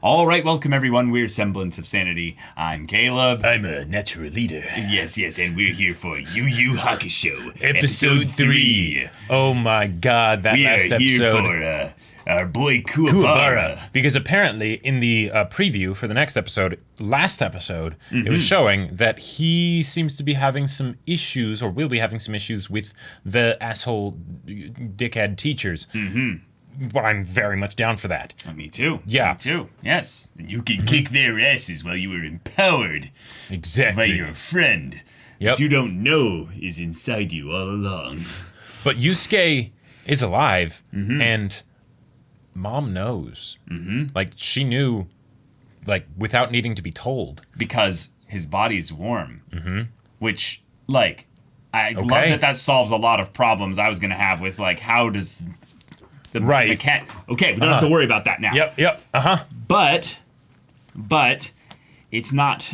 All right, welcome everyone. We're Semblance of Sanity. I'm Caleb. I'm a natural leader. Yes, and we're here for Yuu Yuu Hakusho, Episode 3. Oh my god, that we last are episode. here for our boy Kuwabara. Kuwabara. Because apparently in the preview for the next episode, last episode, it was showing that he seems to be having some issues, or will be having some issues with the asshole dickhead teachers. Well, I'm very much down for that. Me too. Yeah. Me too. Yes. You can kick their asses while you were empowered by Exactly. your friend. Yep. That you don't know is inside you all along. But Yusuke is alive, and Mom knows. Like, she knew, like, without needing to be told. Because his body's warm. Which, like, I love Okay. that solves a lot of problems I was going to have with, like, how does the cat... Okay, we don't have to worry about that now. Yep. But it's not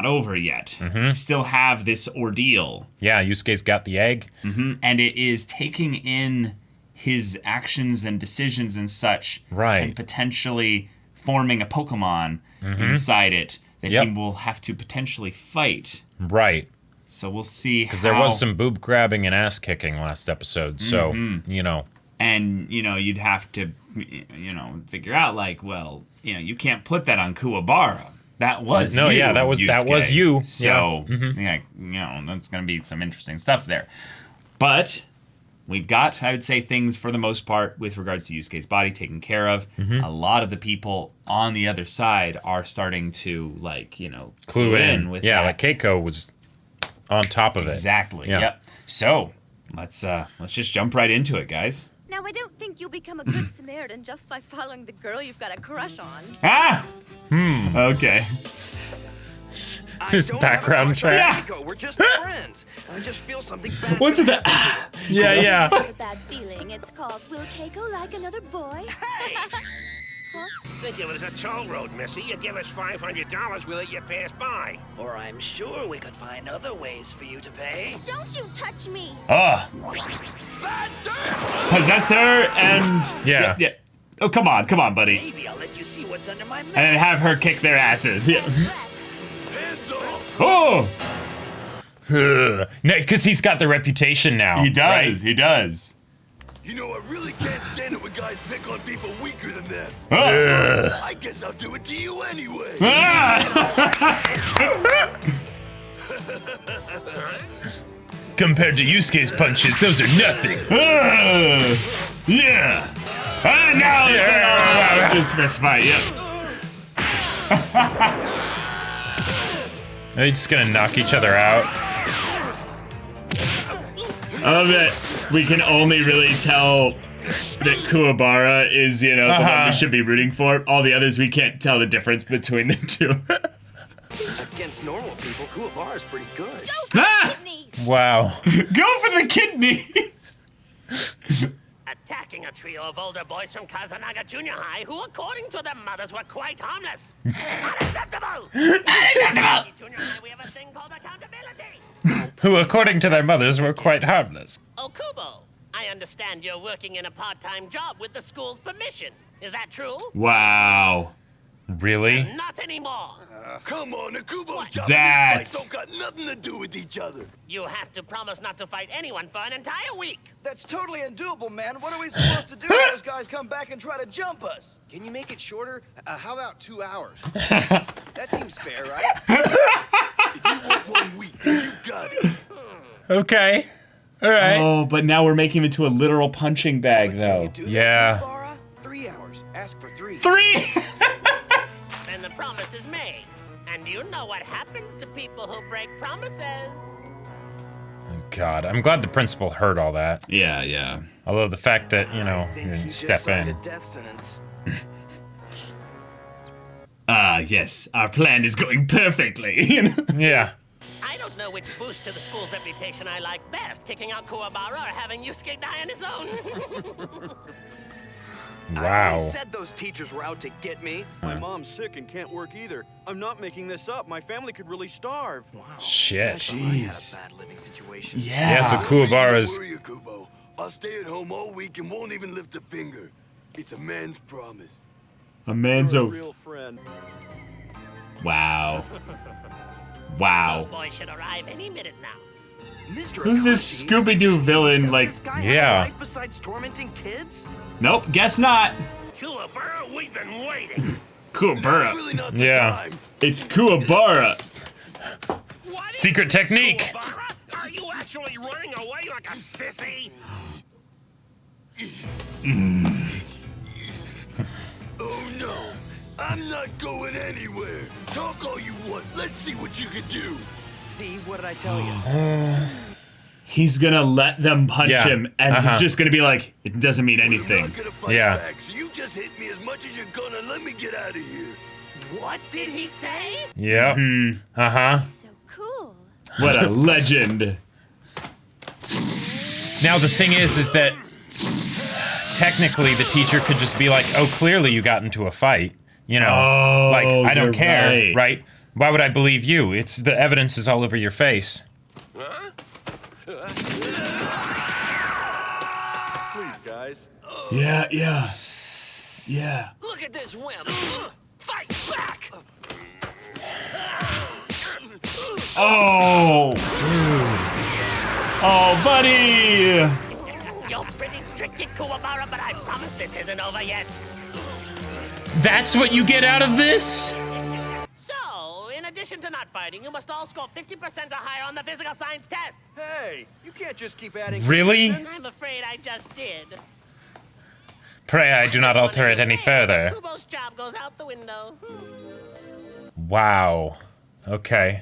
over yet. Still have this ordeal. Yeah, Yusuke's got the egg. And it is taking in his actions and decisions and such. Right. And potentially forming a Pokemon inside it that he will have to potentially fight. Right. So we'll see how... Because there was some boob grabbing and ass kicking last episode, so, you know. And, you'd have to, figure out, like, well, you can't put that on Kuwabara. That was No, you, yeah, that was you. So, that's going to be some interesting stuff there. But we've got, I would say, things for the most part with regards to Yusuke's body taken care of. A lot of the people on the other side are starting to, like, clue in with that. like Keiko was on top of it. Exactly. Yeah. Yep. So, let's just jump right into it, guys. Now, I don't think you'll become a good Samaritan just by following the girl you've got a crush on. Ah! Okay. His background track. We're just friends. I just feel something bad. What's it that? Yeah. I have a bad feeling. It's called Will Keiko Like Another Boy? Hey! Think it was a toll road, Missy. You give us $500, we'll let you pass by. Or I'm sure we could find other ways for you to pay. Don't you touch me! Bastards! Possessor and... Yeah. Oh, come on, buddy. Maybe I'll let you see what's under my mask. And then have her kick their asses. Yeah. Hands off! Oh! No, because he's got the reputation now. He does, right? he does. You know, I really can't stand it when guys pick on people weaker than them. Oh. I guess I'll do it to you anyway. Compared to Yusuke's punches, those are nothing. Yeah. Now it's fist fight, yeah. Are they just gonna knock each other out? I love that we can only really tell that Kuwabara is, the one we should be rooting for. All the others, we can't tell the difference between the two. Against normal people, Kuwabara's pretty good. Go for the kidneys! Wow. Go for the kidneys! Attacking a trio of older boys from Kazanaga Junior High who, according to their mothers, were quite harmless. Unacceptable! Unacceptable! Junior High, we have a thing called accountability. Who, according to their mothers, were quite harmless. Okubo, I understand you're working in a part-time job with the school's permission. Is that true? Wow. Really? Not anymore. Come on, Akubo's job That's- and this fight don't got nothing to do with each other. You have to promise not to fight anyone for an entire week. That's totally undoable, man. What are we supposed to do if those guys come back and try to jump us? Can you make it shorter? How about 2 hours? That seems fair, right? If you want 1 week, then you got it. Okay. All right. Oh, but now we're making him into a literal punching bag, Can though. you do Yeah. that, Kuwabara? 3 hours. Ask for 3. 3! Then the promise is made. And you know what happens to people who break promises. God, I'm glad the principal heard all that. Yeah. Although the fact that, he Think didn't you just step signed in. a death sentence. Yes, our plan is going perfectly. Yeah. I don't know which boost to the school's reputation I like best, kicking out Kuwabara or having Yusuke die on his own. I Wow. always said those teachers were out to get me. My mom's sick and can't work either. I'm not making this up. My family could really starve. Wow. Shit. Jeez. I had a bad living situation. Yeah, so Kuwabara's... Don't worry, Akubo. I'll stay at home all week and won't even lift a finger. It's a man's promise. A man's You're a oath. real friend. Wow. Wow. Those boys should arrive any minute now. Mr. Who's this Akashi, Scooby-Doo villain? does Like, this guy have yeah. a life besides tormenting kids? nope, guess not. Kuwabara, we've been waiting. Kuwabara. Really not the Yeah. time. It's Kuwabara. What is Secret this, technique. Kuwabara? Are you actually running away like a sissy? Oh no, I'm not going anywhere. Talk all you want. Let's see what you can do. See, what did I tell you? He's gonna let them punch Yeah. him, and he's Uh-huh. just gonna be like, it doesn't mean I'm anything. not gonna fight Yeah. back, so you just hit me as much as you're gonna. Let me get out of here. What did he say? Yep. Uh-huh. So cool. What a legend. Now the thing is that technically the teacher could just be like, "Oh, clearly you got into a fight." You know, Oh, like I don't you're care, right. Why would I believe you? It's the evidence is all over your face. Please, guys. Yeah, yeah. Yeah. Look at this wimp. Fight back! Oh, dude. Oh, buddy. You're pretty tricky, Kuwabara, but I promise this isn't over yet. That's what you get out of this? So, in addition to not fighting, you must all score 50% or higher on the physical science test. Hey, you can't just keep adding. Really? conditions. I'm afraid I just did. Pray I do not alter it any further. Kubo's job goes out the window. Wow. Okay.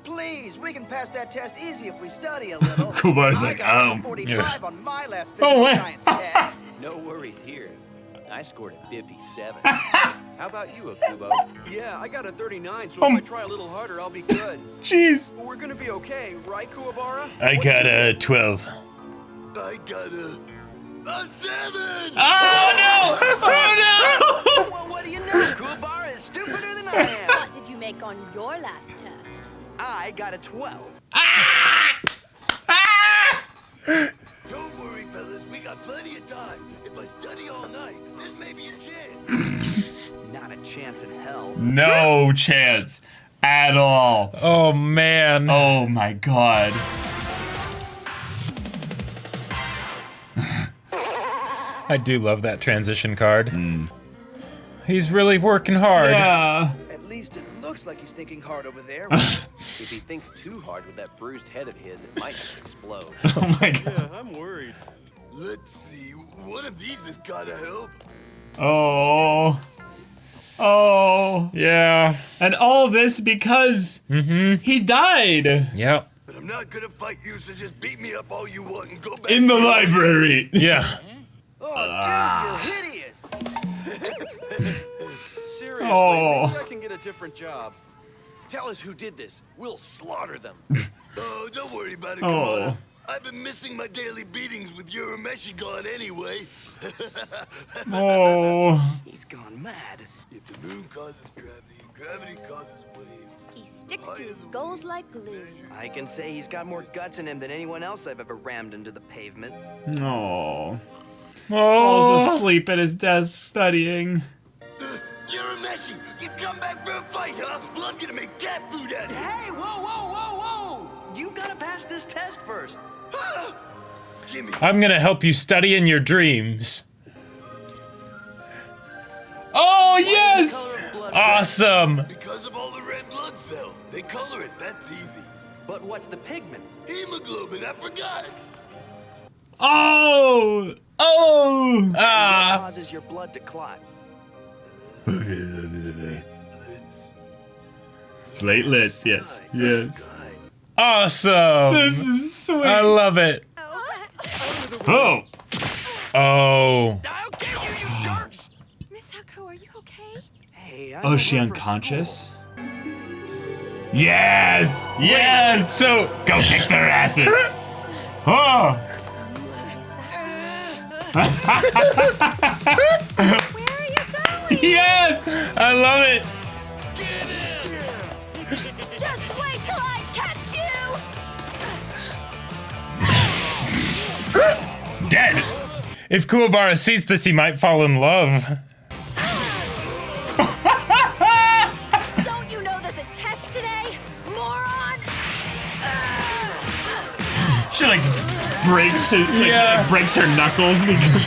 Please, we can pass that test easy if we study a little. Kubo's I like, got a 45 on my last physical science test. No worries here. I scored a 57. How about you, Akubo? Yeah, I got a 39, so if I try a little harder, I'll be good. Jeez. We're gonna be okay, right, Kuwabara? I got a 12. I got a 7. Oh, no. Oh, Well, what do you know? Kuwabara is stupider than I am. What did you make on your last test? I got a 12. Don't worry, fellas. We got plenty of time. If I study all night, there's maybe a chance. Not a chance in hell. no. No chance at all. Oh, man. Oh, my God. I do love that transition card. He's really working hard. Yeah. At least it looks like he's thinking hard over there. If he thinks too hard with that bruised head of his, it might just explode. Oh, my God. Yeah, I'm worried. Let's see. One of these has gotta help. Oh. Oh. Yeah. And all this because he died Yep. But I'm not gonna fight you, so just beat me up all you want and go back in the to- library. Yeah. Oh, dude, you're hideous. Seriously, Oh. maybe I can get a different job. Tell us who did this. We'll slaughter them. Oh, don't worry about it, Oh. Kamada. I've been missing my daily beatings with Urameshi gone anyway. Oh. He's gone mad. If the moon causes gravity, gravity causes waves. He sticks to his goals like glue. I can say he's got more guts in him than anyone else I've ever rammed into the pavement. No. Oh. Falls asleep at his desk studying. Urameshi, you come back for a fight, huh? Well, I'm gonna make cat food out of you. Hey, whoa, whoa, whoa, whoa! You've got to pass this test first. Give me. I'm gonna help you study in your dreams. Oh, yes! Awesome! Because of all the red blood cells. They color it, that's easy. But what's the pigment? Hemoglobin, I forgot. Oh! Oh! What causes your blood to clot? Platelets, yes. Yes. Awesome! This is sweet. I love it. Oh! Oh. I'll get you, you jerks! Miss Hako, are you okay? Hey, I Oh, is she unconscious? Yes! Yes! So, Go kick their asses! Oh! Miss Hako. Where are you going? Yes! I love it. Just wait till I catch you! Dead! If Kuwabara sees this, he might fall in love. Don't breaks it. Like, it breaks her knuckles because.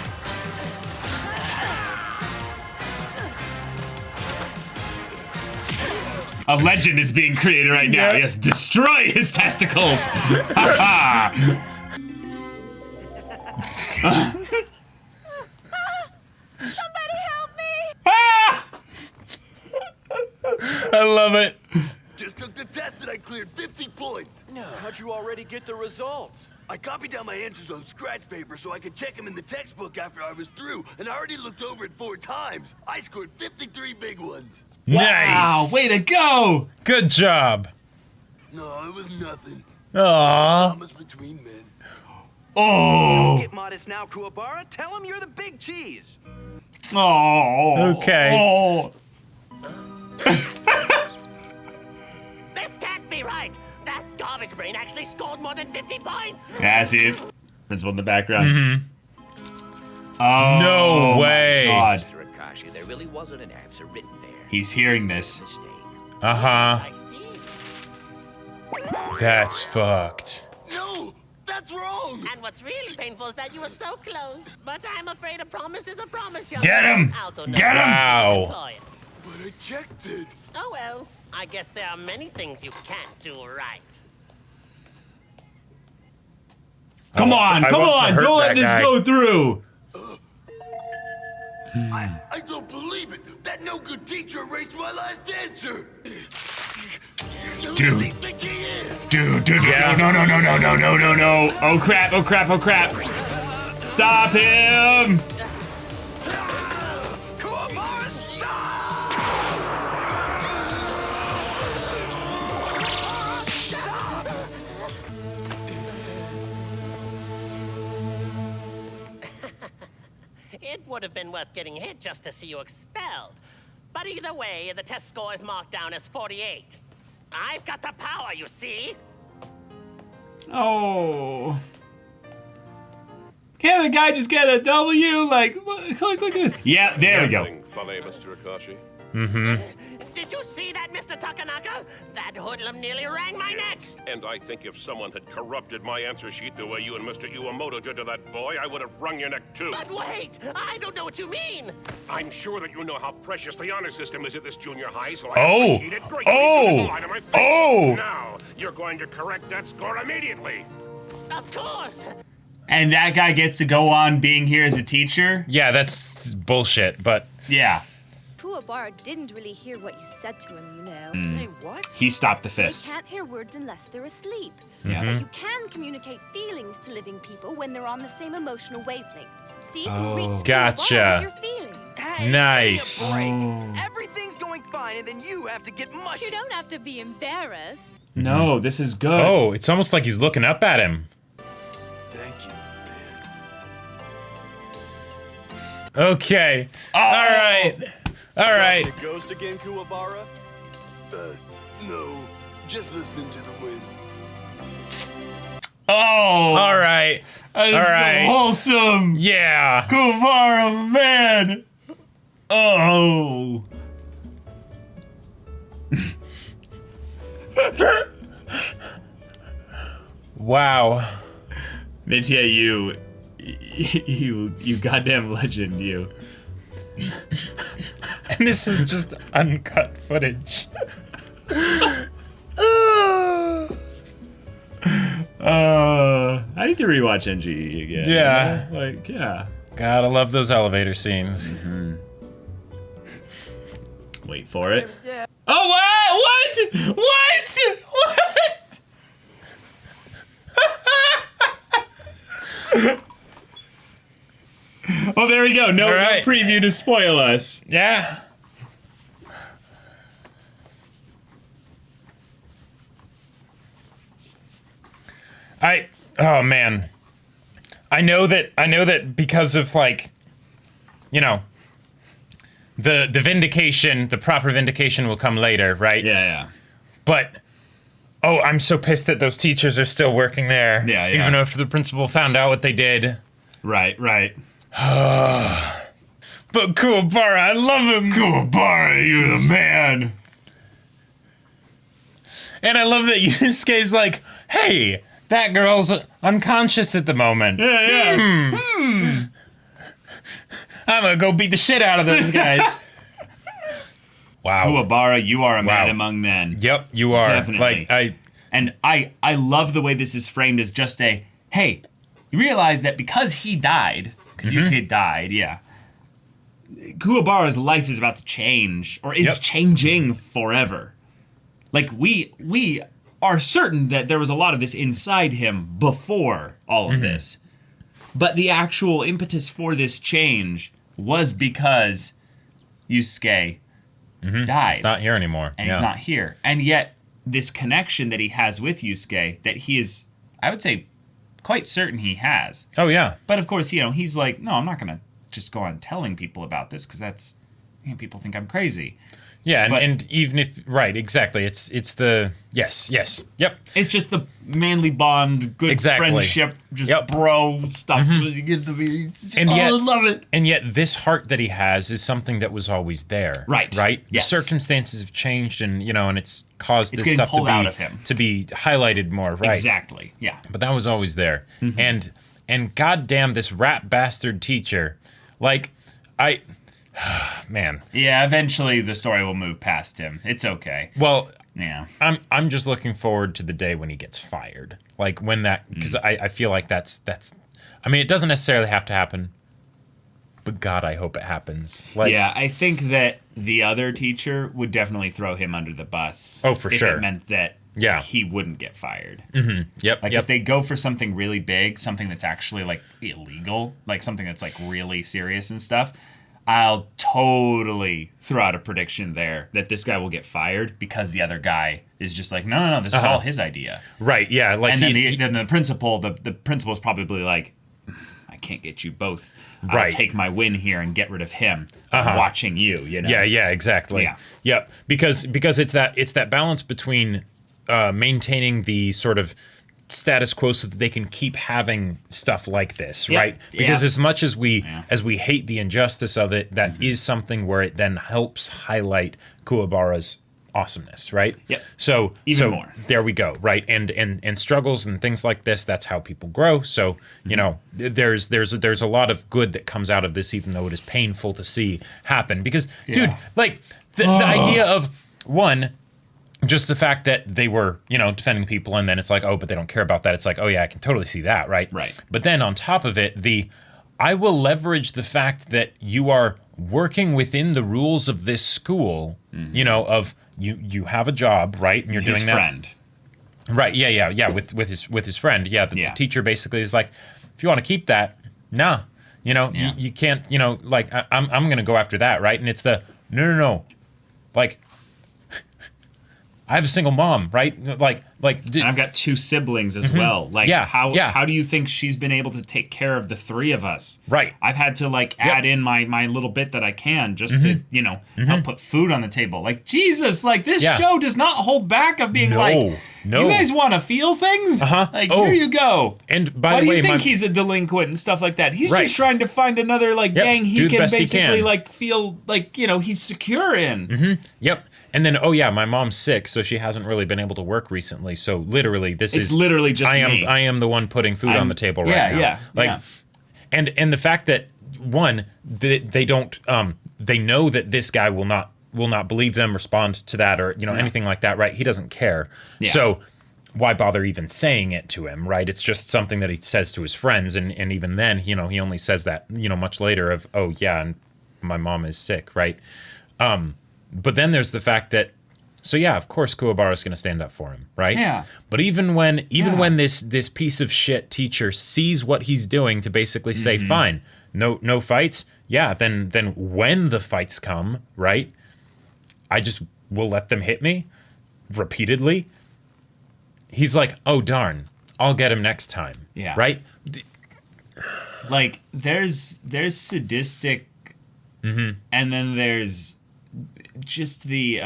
A legend is being created right now. Yes, destroy his testicles. Ha ha. Somebody help me! Ah! I love it. Just took the test and I cleared 50 points. No, how'd you already get the results? I copied down my answers on scratch paper so I could check them in the textbook after I was through, and I already looked over it 4 times. I scored 53 big ones. Wow, Nice. way to go! Good job. No, it was nothing. Aww. Promise between men. Oh, Get modest now, Kuwabara. Tell him you're the big cheese. oh. Okay. Oh. This can't be right. That garbage brain actually scored more than 50 points. Yeah, I see it. Principal in the background. Oh, No way. God. Mr. Akashi, there really wasn't an answer written there. He's hearing this. Mistake. Uh-huh. I see. That's fucked. No, that's wrong. And what's really painful is that you were so close. But I'm afraid a promise is a promise, young Get man. him! I'll go Get him! Wow. employers. But I checked it. Oh well, I guess there are many things you can't do right. Come on, I come want to on, hurt don't let that this guy. go through. I don't believe it. That no good teacher erased my last answer. Who does he think he is? Dude, Yeah. no. Oh crap, oh crap, oh crap. Stop him! Kuwabara, stop! It would have been worth getting hit just to see you expelled. But either way, the test score is marked down as 48. I've got the power, you see? Oh. Can't the guy just get a W? Like, look at this. Yeah, there we go. Funny, Mr. Akashi. Did you see that, Mr. Takanaka? That hoodlum nearly wrang my neck. And I think if someone had corrupted my answer sheet the way you and Mr. Iwamoto did to that boy, I would have wrung your neck too. But wait, I don't know what you mean. I'm sure that you know how precious the honor system is at this junior high, so I Oh. appreciate it greatly. Oh. You didn't lie to my face. Oh. Now, you're going to correct that score immediately. Of course. And that guy gets to go on being here as a teacher? Yeah, that's bullshit, but Yeah. Kuwabara didn't really hear what you said to him, you know. Say what? He stopped the They fist. can't hear words unless they're asleep. Yeah. But you can communicate feelings to living people when they're on the same emotional wavelength. See, Oh. you reach Gotcha. Kuwabara with your feelings. Hey, Nice. give me a Oh. break. Everything's going fine, and then you have to get mushy. You don't have to be embarrassed. No, this is good. oh, it's almost like he's looking up at him. Thank you, man. Okay. All right. All right. The ghost again, Kuwabara? No. Just listen to the wind. Oh. All right. That is All right. so wholesome. Yeah. Kuwabara, man. Oh. Wow. Mitya, you goddamn legend, you. And this is just uncut footage. I need to rewatch NGE again. Yeah. You know? Like, yeah. Gotta love those elevator scenes. Wait for it. Oh, wow! What? What? What? Oh, there we go. No, All right. no preview to spoil us. Yeah. Oh man. I know that because of like, you know, the vindication, the proper vindication will come later, right? Yeah. But oh, I'm so pissed that those teachers are still working there. Yeah. Even after the principal found out what they did. Right. But Kuwabara, I love him. Kuwabara, you're the man. And I love that Yusuke's like, hey, that girl's unconscious at the moment. Yeah. I'm gonna go beat the shit out of those guys. Wow. Kuwabara, you are a man among men. Yep, you are. Definitely. I love the way this is framed as just a, hey, you realize that because he died, because Yusuke died, Kuwabara's life is about to change, or is changing forever. Like, we are certain that there was a lot of this inside him before all of this. But the actual impetus for this change was because Yusuke died. He's not here anymore. And he's not here. And yet, this connection that he has with Yusuke, that he is, I would say, quite certain he has. Oh, yeah. But of course, he's like, no, I'm not going to just go on telling people about this, because that's, people think I'm crazy. Yeah, But- and even if, right, exactly. It's the, yes, yep. It's just the manly bond, good friendship, just bro stuff. You get to be, I love it. And yet this heart that he has is something that was always there. Right. Right? Yes. The circumstances have changed and, and it's caused It's this getting stuff pulled out of him. to be highlighted more, right? Exactly, yeah. But that was always there. And goddamn this rat bastard teacher. Like, man. Yeah, eventually the story will move past him. It's okay. Well, yeah. I'm just looking forward to the day when he gets fired. Like when that, because I feel like that's. I mean, it doesn't necessarily have to happen, but God, I hope it happens. Like, yeah, I think that the other teacher would definitely throw him under the bus. Oh, for if sure. It meant that he wouldn't get fired. Yep. Like if they go for something really big, something that's actually like illegal, like something that's like really serious and stuff, I'll totally throw out a prediction there that this guy will get fired because the other guy is just like, no, this is all his idea. Right. Yeah. Like, and then the principal, the principal's probably like, I can't get you both. I'll take my win here and get rid of him. I'm watching you. Yeah. Exactly. Yeah. Yep. Because it's that balance between maintaining the sort of status quo so that they can keep having stuff like this, right? Because as much as we hate the injustice of it, that is something where it then helps highlight Kuwabara's awesomeness, right? Yep. So Even more. There we go, right? And struggles and things like this, that's how people grow. So, there's a lot of good that comes out of this, even though it is painful to see happen. Because, dude, like the idea of just the fact that they were, defending people, and then it's like, oh, but they don't care about that. It's like, oh yeah, I can totally see that, right? Right. But then on top of it, I will leverage the fact that you are working within the rules of this school, of you have a job, right? And you're doing that. Friend. Right, yeah, with his friend. Yeah, the teacher basically is like, if you want to keep that, nah. You can't, like, I'm going to go after that, right? And it's no. Like, I have a single mom, right? And I've got two siblings as well. Like, how do you think she's been able to take care of the three of us? Right. I've had to add in my little bit that I can just to help put food on the table. Like, Jesus, like this show does not hold back of being you guys want to feel things? Like, here you go. And by Why the do way, you think he's a delinquent and stuff like that? He's Right. just trying to find another gang he do the can best he basically can. feel he's secure in. Yep. And then, my mom's sick, so she hasn't really been able to work recently. So literally, It's literally just me. I am the one putting food on the table right now. Yeah. And the fact that they don't they know that this guy will not believe them, respond to that, or anything like that, right? He doesn't care. Yeah. So why bother even saying it to him, right? It's just something that he says to his friends, and even then, he only says that much later of, oh yeah, and my mom is sick, right? But then there's the fact that, so yeah, of course Kuwabara's going to stand up for him, right? Yeah. But even when this piece of shit teacher sees what he's doing to basically say, fine, no fights, then when the fights come, right, I just will let them hit me repeatedly. He's like, oh darn, I'll get him next time. Yeah. Right? Like there's sadistic, and then there's just the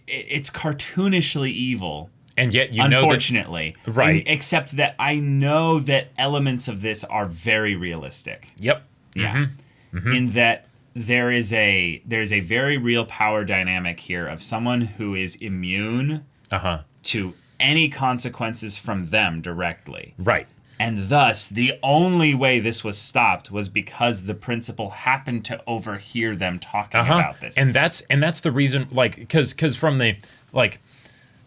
it's cartoonishly evil, and yet unfortunately, right? Except that I know that elements of this are very realistic. Yep. Yeah. In that there's a very real power dynamic here of someone who is immune to any consequences from them directly. Right. And thus, the only way this was stopped was because the principal happened to overhear them talking about this. And that's the reason, like, because from the, like,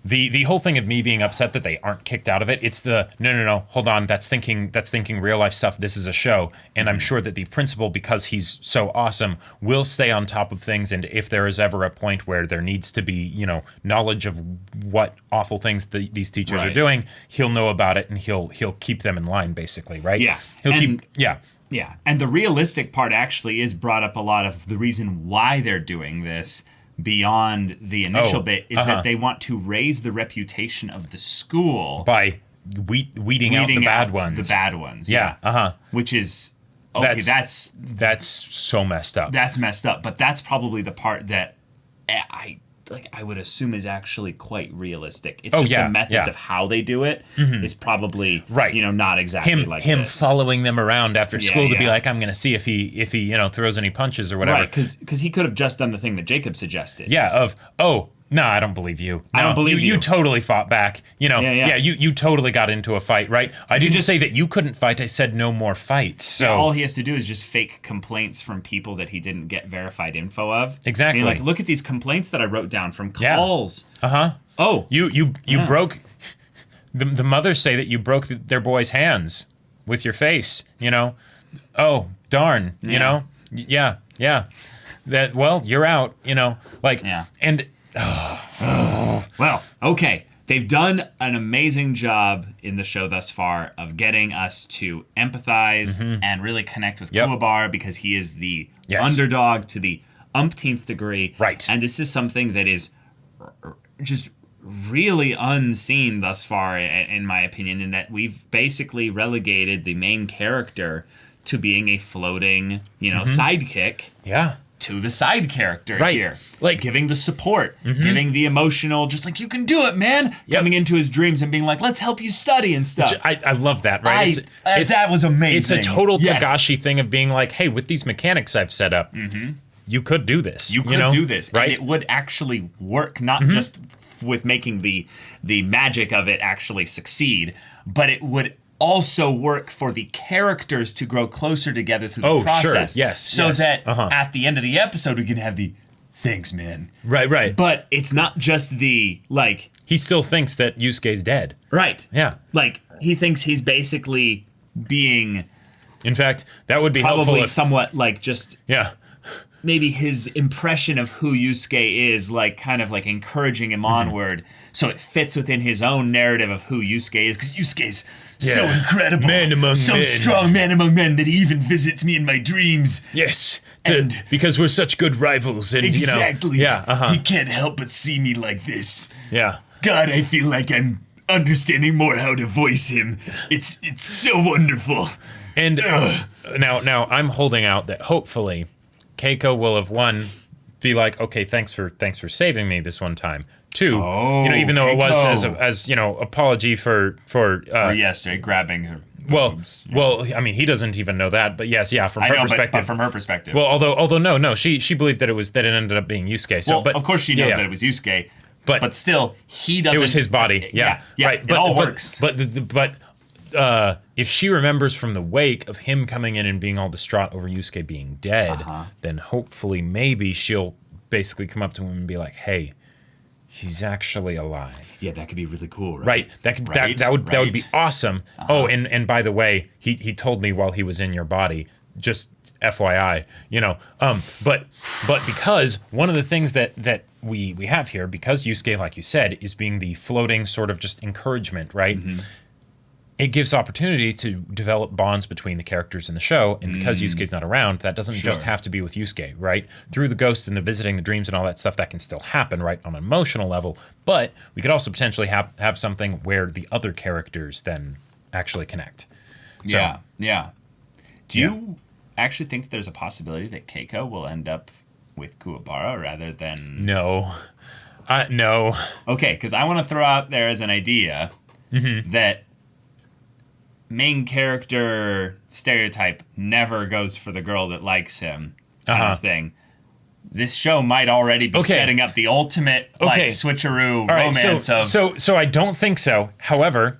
the whole thing of me being upset that they aren't kicked out of it, it's the no, hold on, that's thinking real life stuff. This is a show, and I'm sure that the principal, because he's so awesome, will stay on top of things. And if there is ever a point where there needs to be, knowledge of what awful things these teachers are doing, he'll know about it, and he'll keep them in line, basically, right? Yeah, Yeah, and the realistic part actually is brought up a lot of the reason why they're doing this. Beyond the initial bit is that they want to raise the reputation of the school by weeding out the bad ones. The bad ones, yeah. Which is okay. That's so messed up. That's messed up. But that's probably the part that I would assume is actually quite realistic. It's just the methods of how they do it is probably not exactly like him this. Following them around after school to be like, I'm going to see if he throws any punches or whatever. Right, because he could have just done the thing that Jacob suggested. Yeah, no, I don't believe you. No, I don't believe you. You totally fought back. You totally got into a fight, right? I didn't say that you couldn't fight. I said no more fights. So all he has to do is just fake complaints from people that he didn't get verified info of. Exactly. Like, look at these complaints that I wrote down from calls. Oh, you broke. The mothers say that you broke their boys' hands with your face. Oh, darn. Yeah. That you're out. And. Well, okay. They've done an amazing job in the show thus far of getting us to empathize and really connect with Kuwabara because he is the underdog to the umpteenth degree. Right. And this is something that is just really unseen thus far, in my opinion, in that we've basically relegated the main character to being a floating, sidekick. Yeah. To the side character here. Like giving the support, giving the emotional, just like, you can do it, man. Coming into his dreams and being like, let's help you study and stuff. I love that, right? That was amazing. It's a total Tagashi thing of being like, hey, with these mechanics I've set up, you could do this. You could do this. Right? And it would actually work, not just with making the magic of it actually succeed, but it would also work for the characters to grow closer together through the process. Sure. Yes. So that at the end of the episode, we can have the thanks, man. Right. But it's not just the, like... He still thinks that Yusuke's dead. Right. Yeah. Like, he thinks he's basically being... In fact, that would be probably somewhat, like, just... Yeah. Maybe his impression of who Yusuke is, like, kind of, like, encouraging him onward. So it fits within his own narrative of who Yusuke is. Because Yusuke's... so incredible. Man among so men. Strong man among men that he even visits me in my dreams. Yes. Because we're such good rivals. And, exactly. Yeah. He can't help but see me like this. Yeah. God, I feel like I'm understanding more how to voice him. It's so wonderful. And now I'm holding out that hopefully Keiko will have be like, okay, thanks for saving me this one time. Two, even though it was as apology for yesterday grabbing her. Well, I mean, he doesn't even know that, but yes, from her perspective. But from her perspective. Well, although no, she believed that it ended up being Yusuke. So, of course she knows that it was Yusuke. But still, he doesn't. It was his body. Yeah. Right. It all works. But if she remembers from the wake of him coming in and being all distraught over Yusuke being dead, then hopefully maybe she'll basically come up to him and be like, "Hey, he's actually alive." Yeah, that could be really cool, right? Right. That would be awesome. Oh, and by the way, he told me while he was in your body, just FYI, but because one of the things that we have here, because Yusuke, like you said, is being the floating sort of just encouragement, right? It gives opportunity to develop bonds between the characters in the show, and because Yusuke's not around, that doesn't just have to be with Yusuke, right? Through the ghost and the visiting, the dreams and all that stuff, that can still happen, right, on an emotional level, but we could also potentially have something where the other characters then actually connect. So, Yeah. Do you actually think there's a possibility that Keiko will end up with Kuwabara rather than... No. No. Okay, because I want to throw out there as an idea that main character stereotype never goes for the girl that likes him kind of thing. this show might already be setting up the ultimate like switcheroo romance of. So I don't think so. However,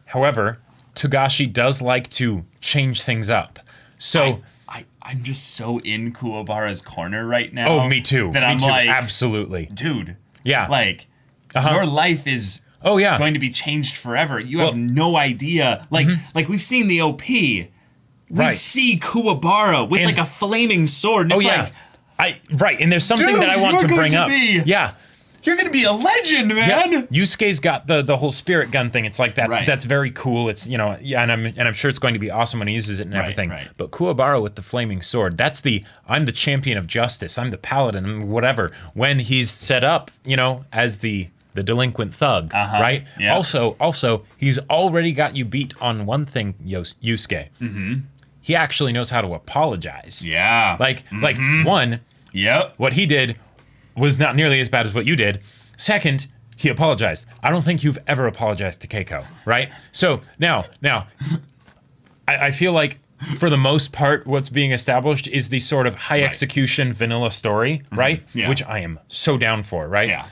Togashi does like to change things up. So I'm just so in Kuwabara's corner right now. Oh, me too. That I'm like, absolutely, dude. Yeah, like your life is going to be changed forever. You have no idea. Like we've seen the OP. We see Kuwabara with like a flaming sword. And it's like, and there's something that I want to bring up. You're gonna be a legend, man. Yeah. Yusuke's got the whole spirit gun thing. It's like that's very cool. It's and I'm sure it's going to be awesome when he uses it and everything. Right. But Kuwabara with the flaming sword, that's I'm the champion of justice. I'm the paladin. I'm whatever. When he's set up, as the delinquent thug, right? Yeah. Also, he's already got you beat on one thing, Yusuke. Mm-hmm. He actually knows how to apologize. Yeah. Like one. Yep. What he did was not nearly as bad as what you did. Second, he apologized. I don't think you've ever apologized to Keiko, right? So now, I feel like for the most part, what's being established is the sort of high execution vanilla story, right? Yeah. Which I am so down for, right? Yeah.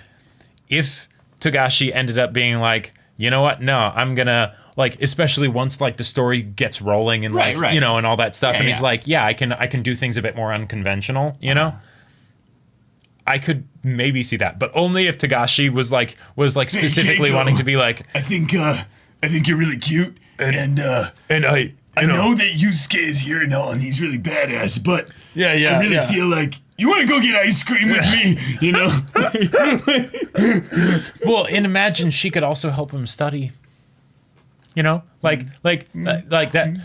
If Togashi ended up being like, you know what? No, I'm gonna especially once the story gets rolling and and all that stuff, and he's like, I can do things a bit more unconventional, I could maybe see that, but only if Togashi was specifically wanting to be like, I think you're really cute, and I know that Yusuke is here and he's really badass, but I really feel like you want to go get ice cream with me, Well, and imagine she could also help him study. Like that.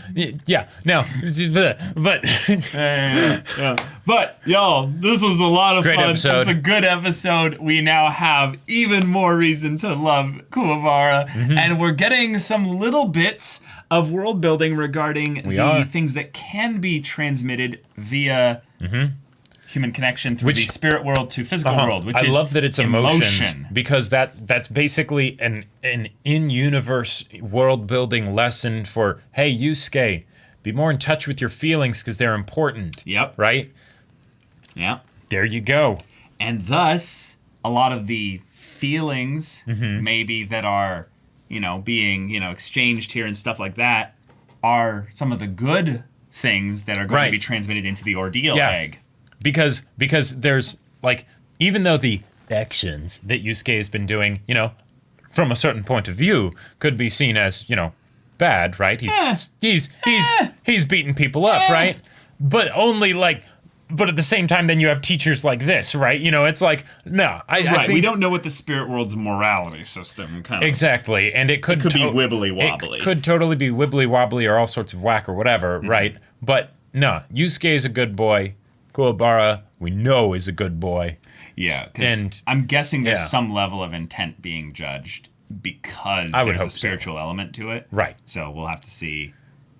Yeah. Now, but y'all, this was a lot of Great fun. episode. This is a good episode. We now have even more reason to love Kuwabara, and we're getting some little bits of world building regarding things that can be transmitted via human connection through the spirit world to physical world, which I is love that it's emotion because that's basically an in-universe world building lesson for, hey, Yusuke, be more in touch with your feelings because they're important. Yep. Right? Yeah. There you go. And thus, a lot of the feelings maybe that are, being, exchanged here and stuff like that are some of the good things that are going to be transmitted into the ordeal egg. Because there's even though the actions that Yusuke has been doing, from a certain point of view, could be seen as, bad, right? He's beating people up, right? But only but at the same time, then you have teachers like this, right? It's like, no, I think we don't know what the spirit world's morality system kind of exactly, and it could be wibbly wobbly. It could totally be wibbly wobbly or all sorts of whack or whatever, right? But no, Yusuke is a good boy. Kuwabara, we know, is a good boy. Yeah, because I'm guessing there's some level of intent being judged because there's a spiritual element to it. Right. So we'll have to see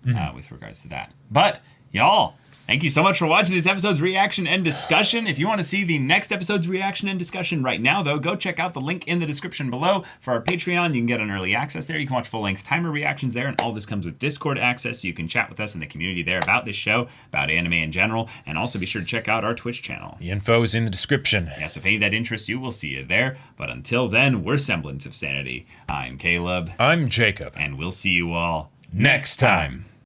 with regards to that. But, y'all, thank you so much for watching this episode's reaction and discussion. If you want to see the next episode's reaction and discussion right now, though, go check out the link in the description below for our Patreon. You can get an early access there. You can watch full-length timer reactions there, and all this comes with Discord access, so you can chat with us in the community there about this show, about anime in general, and also be sure to check out our Twitch channel. The info is in the description. Yeah, so if any of that interests you, we'll see you there. But until then, we're Semblance of Sanity. I'm Caleb. I'm Jacob. And we'll see you all next time.